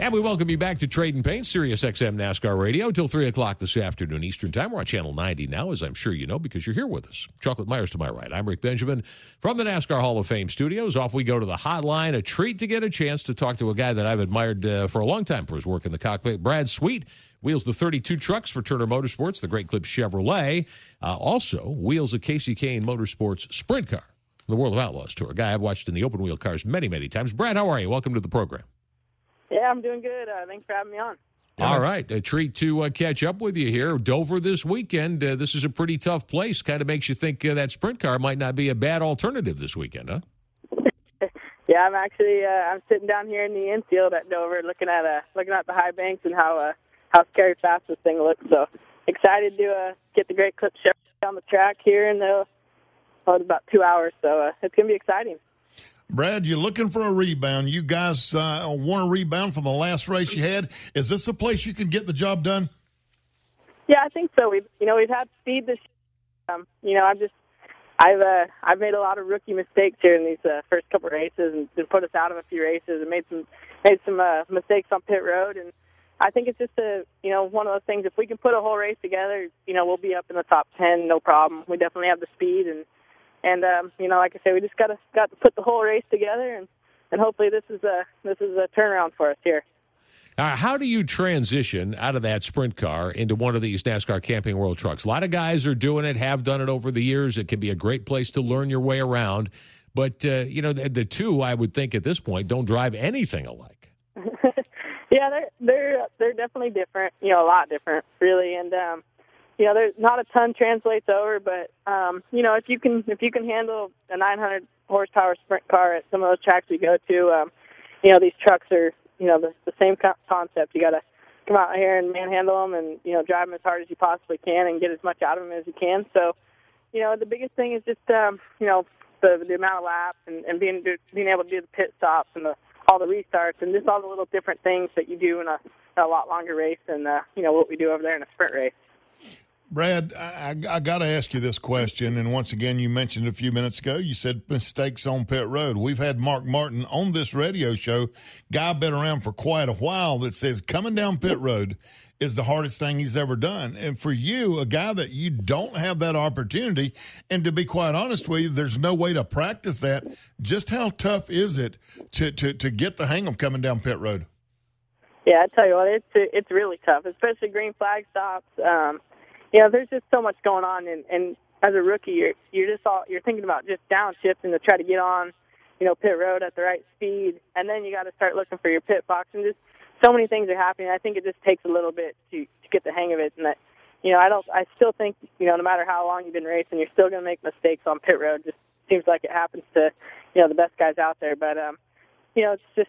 And we welcome you back to Tradin Paint, Sirius XM NASCAR Radio, till 3 o'clock this afternoon Eastern Time. We're on Channel 90 now, as I'm sure you know, because you're here with us. Chocolate Myers to my right. I'm Rick Benjamin from the NASCAR Hall of Fame studios. Off we go to the hotline. A treat to get a chance to talk to a guy that I've admired for a long time for his work in the cockpit. Brad Sweet wheels the 32 trucks for Turner Motorsports, the Great Clips Chevrolet. Also wheels a Kasey Kahne Motorsports sprint car, the World of Outlaws Tour. A guy I've watched in the open wheel cars many, many times. Brad, how are you? Welcome to the program. Yeah, I'm doing good. Thanks for having me on. All right. A treat to catch up with you here. Dover this weekend. This is a pretty tough place. Kind of makes you think that sprint car might not be a bad alternative this weekend, huh? Yeah, I'm actually I'm sitting down here in the infield at Dover looking at the high banks and how scary fast this thing looks. So excited to get the Great Clips Chevrolet on the track here in about 2 hours. So it's going to be exciting. Brad, you're looking for a rebound. You guys want a rebound from the last race you had. Is this a place you can get the job done? Yeah, I think so. We've had speed this year. I've made a lot of rookie mistakes here in these first couple of races and put us out of a few races and made some mistakes on pit road. And I think it's just one of those things. If we can put a whole race together, we'll be up in the top 10, no problem. We definitely have the speed and like I said, we just got to put the whole race together, and hopefully this is a turnaround for us here. How do you transition out of that sprint car into one of these NASCAR Camping World trucks? A lot of guys are doing it, have done it over the years. It can be a great place to learn your way around. But, the two, I would think at this point, don't drive anything alike. Yeah, they're definitely different, a lot different, really. And, there's not a ton translates over, but if you can handle a 900 horsepower sprint car at some of those tracks we go to, these trucks are the same concept. You got to come out here and manhandle them and drive them as hard as you possibly can and get as much out of them as you can. So the biggest thing is just the amount of laps and being able to do the pit stops and all the restarts and just all the little different things that you do in a lot longer race than what we do over there in a sprint race. Brad, I got to ask you this question, and once again, you mentioned a few minutes ago, you said mistakes on pit road. We've had Mark Martin on this radio show, guy been around for quite a while, that says coming down pit road is the hardest thing he's ever done. And for you, a guy that you don't have that opportunity, and to be quite honest with you, there's no way to practice that, just how tough is it to get the hang of coming down pit road? Yeah, I tell you what, it's really tough, especially green flag stops. There's just so much going on, and as a rookie, you're thinking about just downshifting to try to get on, pit road at the right speed, and then you got to start looking for your pit box, and just so many things are happening. I think it just takes a little bit to get the hang of it, and that, I still think, no matter how long you've been racing, you're still going to make mistakes on pit road. Just seems like it happens to, the best guys out there, but it's just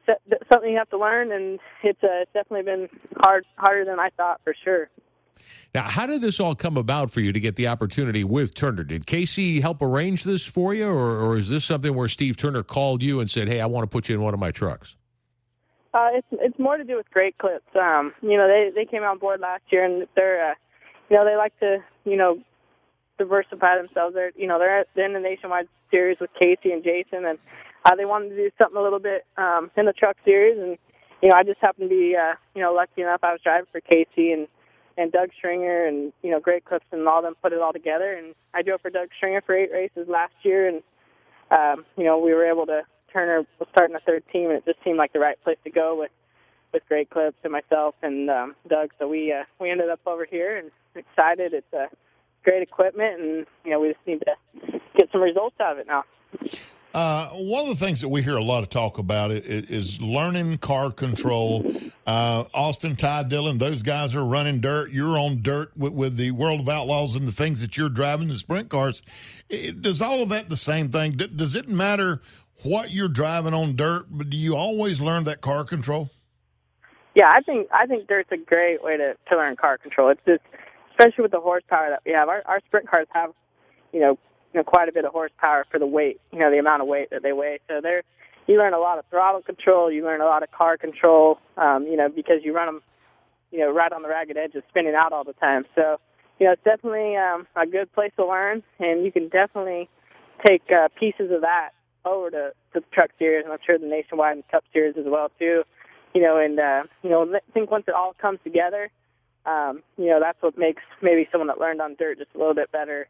something you have to learn, and it's definitely been harder than I thought for sure. Now, how did this all come about for you to get the opportunity with Turner? Did Kasey help arrange this for you, or is this something where Steve Turner called you and said, hey, I want to put you in one of my trucks? It's more to do with Great Clips. They came on board last year, and they're, they like to, diversify themselves. They're in the Nationwide Series with Kasey and Jason, and they wanted to do something a little bit in the truck series, and, I just happened to be, lucky enough. I was driving for Kasey and Doug Stringer and, Great Clips and all them put it all together. And I drove for Doug Stringer for 8 races last year. And, we were able to, Turner was starting a third team, and it just seemed like the right place to go with Great Clips and myself and Doug. So we ended up over here and excited. It's great equipment, and, we just need to get some results out of it now. One of the things that we hear a lot of talk about is learning car control. Austin, Ty Dillon, those guys are running dirt. You're on dirt with the World of Outlaws and the things that you're driving, the sprint cars. Does all of that the same thing? Does it matter what you're driving on dirt, but do you always learn that car control? Yeah, I think dirt's a great way to learn car control. It's just, especially with the horsepower that we have. Our sprint cars have, quite a bit of horsepower for the weight, the amount of weight that they weigh. So you learn a lot of throttle control, you learn a lot of car control, because you run them, right on the ragged edge of spinning out all the time. So, it's definitely a good place to learn, and you can definitely take pieces of that over to the Truck Series, and I'm sure the Nationwide and Cup Series as well, too. and I think once it all comes together, that's what makes maybe someone that learned on dirt just a little bit better,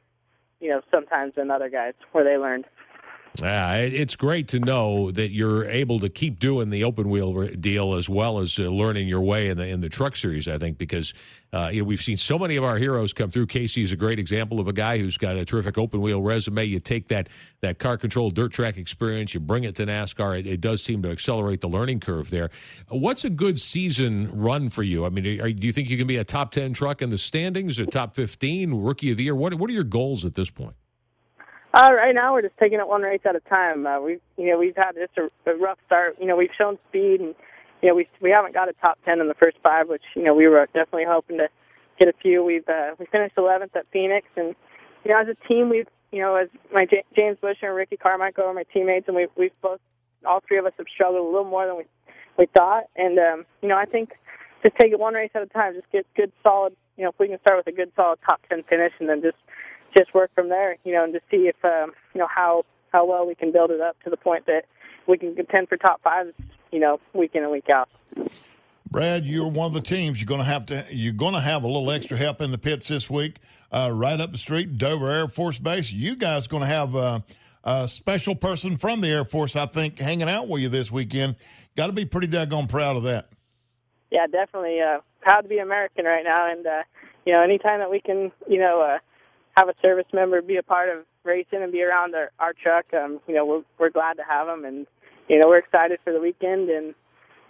sometimes than other guys where they learned. It's great to know that you're able to keep doing the open wheel deal as well as learning your way in the truck series, I think, because we've seen so many of our heroes come through. Kasey is a great example of a guy who's got a terrific open wheel resume. You take that car control dirt track experience, you bring it to NASCAR. It does seem to accelerate the learning curve there. What's a good season run for you? I mean, do you think you can be a top 10 truck in the standings, a top 15, rookie of the year? What are your goals at this point? Right now, we're just taking it one race at a time. We've had just a rough start. We've shown speed, and we haven't got a top 10 in the first 5, which we were definitely hoping to get a few. We finished 11th at Phoenix, and as a team, we've as James Buescher and Ricky Carmichael are my teammates, and we've both, all three of us, have struggled a little more than we thought. And I think just take it one race at a time. Just get good, solid. If we can start with a good, solid top 10 finish, and then just work from there, and to see if, how well we can build it up to the point that we can contend for top 5s, week in and week out. Brad, you're one of the teams. You're going to have a little extra help in the pits this week, right up the street, Dover Air Force Base. You guys going to have a special person from the Air Force, I think, hanging out with you this weekend. Got to be pretty daggone proud of that. Yeah, definitely. Proud to be American right now, and anytime that we can, have a service member be a part of racing and be around our truck, we're glad to have them, and we're excited for the weekend, and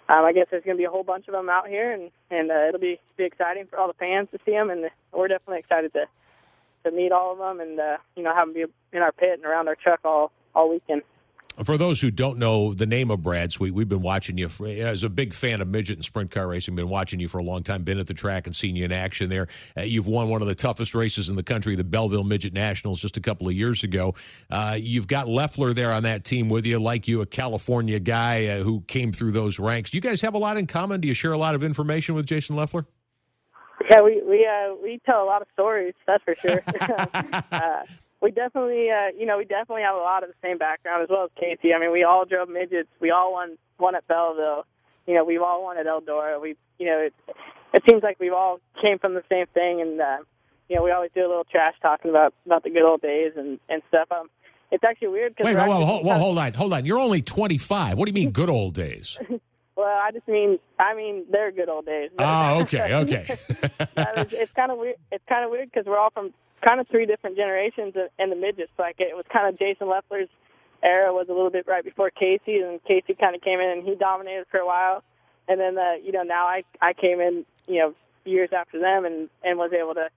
I guess there's going to be a whole bunch of them out here, and it'll be exciting for all the fans to see them, and we're definitely excited to meet all of them and have them be in our pit and around our truck all weekend. For those who don't know the name of Brad Sweet, we've been watching you as a big fan of midget and sprint car racing, been watching you for a long time, been at the track and seen you in action there. You've won one of the toughest races in the country, the Belleville Midget Nationals, just a couple of years ago. You've got Leffler there on that team with you, like you, a California guy who came through those ranks. Do you guys have a lot in common? Do you share a lot of information with Jason Leffler? Yeah, we tell a lot of stories, that's for sure. We definitely have a lot of the same background as well as Kasey. I mean, we all drove midgets. We all won at Belleville. We've all won at Eldora. It seems like we've all came from the same thing, and we always do a little trash talking about the good old days and stuff. It's actually weird. Wait, hold on. You're only 25. What do you mean, good old days? Well, I mean they're good old days. Oh, okay. It's kind of weird. It's kind of weird because we're all from kind of 3 different generations in the midgets. Like, it was kind of Jason Leffler's era was a little bit right before Kasey, and Kasey kind of came in and he dominated for a while. And then now I came in years after them and was able to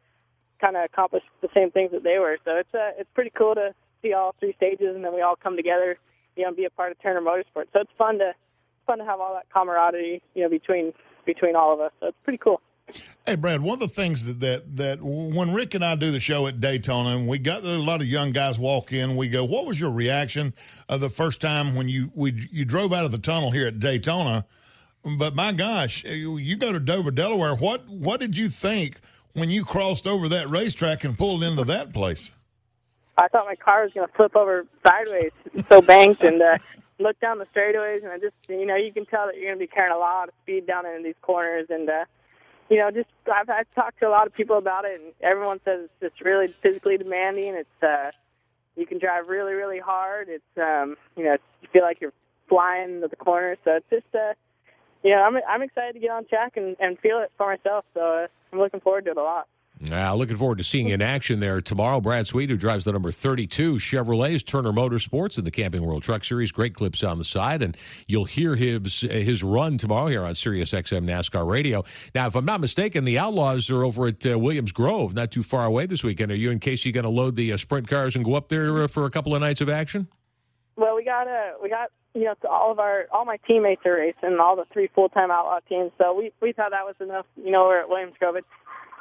kind of accomplish the same things that they were. So it's pretty cool to see all 3 stages, and then we all come together, and be a part of Turner Motorsports. So it's fun to have all that camaraderie between all of us. So it's pretty cool. Hey, Brad, one of the things that when Rick and I do the show at Daytona, and we got a lot of young guys walk in, we go, what was your reaction the first time when you drove out of the tunnel here at Daytona? But my gosh, you go to Dover, Delaware. What did you think when you crossed over that racetrack and pulled into that place? I thought my car was going to flip over sideways. It's so banked, and looked down the straightaways, and I just, you can tell that you're going to be carrying a lot of speed down into these corners, and I've talked to a lot of people about it, and everyone says it's really physically demanding. It's you can drive really, really hard. It's you feel like you're flying into the corners. So it's just I'm excited to get on track and feel it for myself. So I'm looking forward to it a lot. Looking forward to seeing you in action there tomorrow. Brad Sweet, who drives the number 32 Chevrolets, Turner Motorsports in the Camping World Truck Series. Great clips on the side, and you'll hear his run tomorrow here on Sirius XM NASCAR Radio. Now, if I'm not mistaken, the Outlaws are over at Williams Grove, not too far away this weekend. Are you and Kasey going to load the sprint cars and go up there for a couple of nights of action? Well, we got all my teammates are racing, all the 3 full-time Outlaw teams. So we thought that was enough. We're at Williams Grove.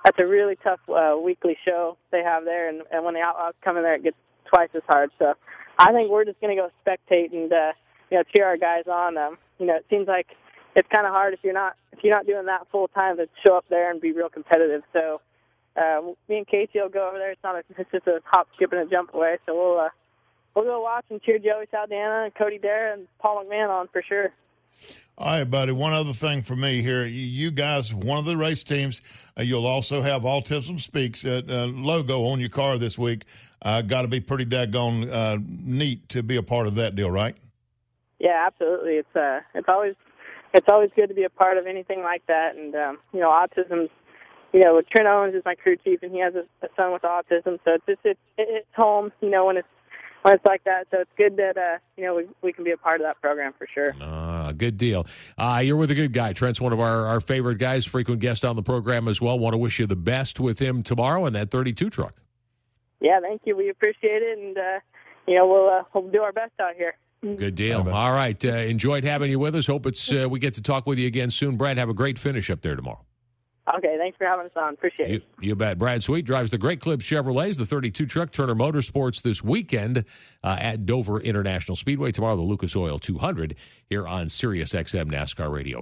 That's a really tough weekly show they have there, and when the Outlaws come in there, it gets twice as hard. So I think we're just going to go spectate and cheer our guys on. It seems like it's kind of hard if you're not doing that full time to show up there and be real competitive. So me and Kasey will go over there. It's just a hop, skip, and a jump away. So we'll go watch and cheer Joey Saldana and Cody Dare and Paul McMahon on for sure. All right, buddy. One other thing for me here. You guys, one of the race teams, you'll also have Autism Speaks logo on your car this week. Got to be pretty daggone neat to be a part of that deal, right? Yeah, absolutely. It's always good to be a part of anything like that. And autism's, Trent Owens is my crew chief, and he has a son with autism, so it's home. When it's like that. So it's good that, we can be a part of that program for sure. Good deal. You're with a good guy. Trent's one of our favorite guys, frequent guest on the program as well. Want to wish you the best with him tomorrow in that 32 truck. Yeah, thank you. We appreciate it, and, we'll do our best out here. Good deal. All right. Enjoyed having you with us. Hope we get to talk with you again soon. Brad, have a great finish up there tomorrow. Okay, thanks for having us on. Appreciate it. You bet. Brad Sweet drives the Great Clips Chevrolets, the 32 truck, Turner Motorsports this weekend at Dover International Speedway. Tomorrow, the Lucas Oil 200 here on Sirius XM NASCAR Radio.